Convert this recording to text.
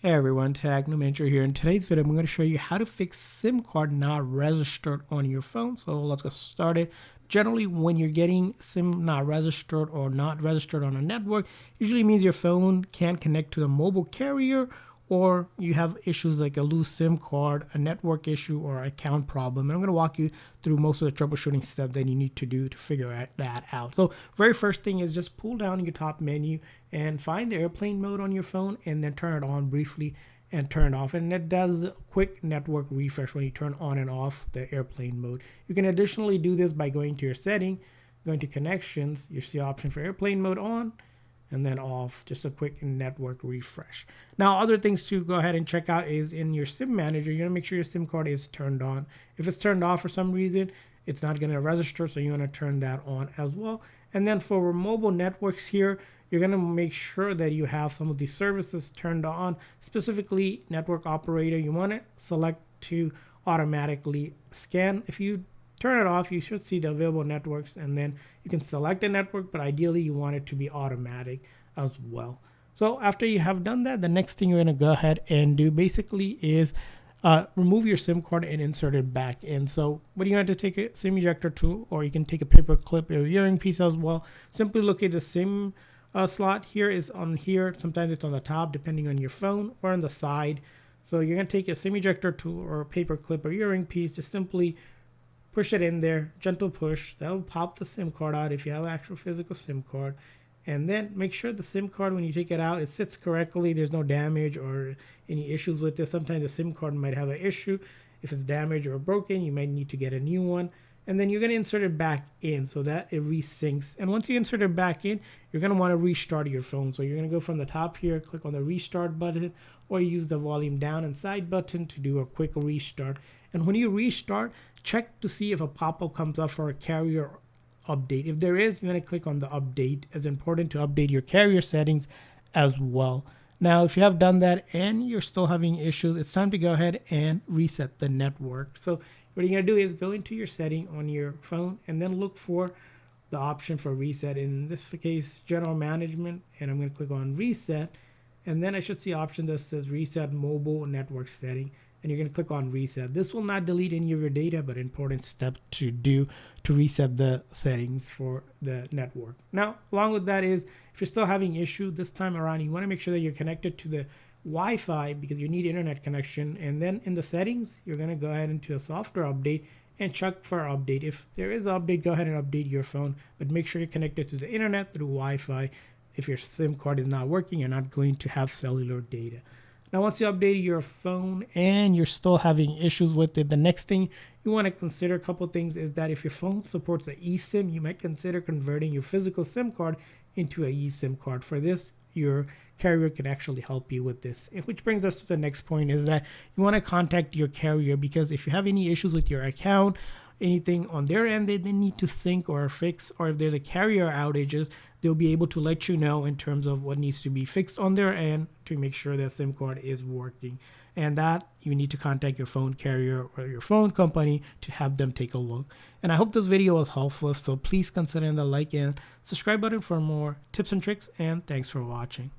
Hey everyone, Technomentary here. In today's video, I'm going to show you how to fix SIM card not registered on your phone. So let's get started. Generally, when you're getting SIM not registered or not registered on a network, usually means your phone can't connect to the mobile carrier, or you have issues like a loose SIM card, a network issue, or account problem. And I'm going to walk you through most of the troubleshooting steps that you need to do to figure that out. So very first thing is just pull down your top menu and find the airplane mode on your phone and then turn it on briefly and turn it off. And that does a quick network refresh when you turn on and off the airplane mode. You can additionally do this by going to your setting, going to connections, you see option for airplane mode on, and then off, just a quick network refresh. Now, other things to go ahead and check out is in your SIM manager, you're gonna make sure your SIM card is turned on. If it's turned off for some reason, it's not gonna register, so you wanna turn that on as well. And then for mobile networks here, you're gonna make sure that you have some of these services turned on, specifically network operator. You wanna select to automatically scan. If you turn it off, you should see the available networks, and then you can select a network, but ideally you want it to be automatic as well. So after you have done that, the next thing you're going to go ahead and do basically is remove your SIM card and insert it back in. So what you have to take a SIM ejector tool, or you can take a paper clip or earring piece as well. Simply locate the SIM slot. Here is on here. Sometimes it's on the top depending on your phone, or on the side. So you're going to take a SIM ejector tool or a paper clip or earring piece, just simply push it in there, gentle push. That will pop the SIM card out if you have an actual physical SIM card. And then make sure the SIM card, when you take it out, it sits correctly. There's no damage or any issues with it. Sometimes the SIM card might have an issue. If it's damaged or broken, you might need to get a new one. And then you're going to insert it back in so that it resyncs. And once you insert it back in, you're going to want to restart your phone. So you're going to go from the top here, click on the restart button, or use the volume down and side button to do a quick restart. And when you restart, check to see if a pop-up comes up for a carrier update. If there is, you want to click on the update. It's important to update your carrier settings as well. Now, if you have done that and you're still having issues, it's time to go ahead and reset the network. So what you're going to do is go into your setting on your phone and then look for the option for reset. In this case, general management, and I'm going to click on reset. And then I should see an option that says reset mobile network setting. And you're going to click on reset. This will not delete any of your data, but important step to do to reset the settings for the network. Now, along with that is, if you're still having issue this time around, you want to make sure that you're connected to the Wi-Fi because you need internet connection. And then in the settings, you're going to go ahead into a software update and check for update. If there is an update, go ahead and update your phone, but make sure you're connected to the internet through Wi-Fi. If your SIM card is not working, you're not going to have cellular data. Now, once you update your phone and you're still having issues with it, the next thing you want to consider, a couple things, is that if your phone supports the eSIM, you might consider converting your physical SIM card into a eSIM card. For this, your carrier can actually help you with this. Which brings us to the next point, is that you want to contact your carrier, because if you have any issues with your account, anything on their end they need to sync or fix, or if there's a carrier outages, they'll be able to let you know in terms of what needs to be fixed on their end to make sure that SIM card is working. And that you need to contact your phone carrier or your phone company to have them take a look. And I hope this video was helpful, so please consider the like and subscribe button for more tips and tricks, and thanks for watching.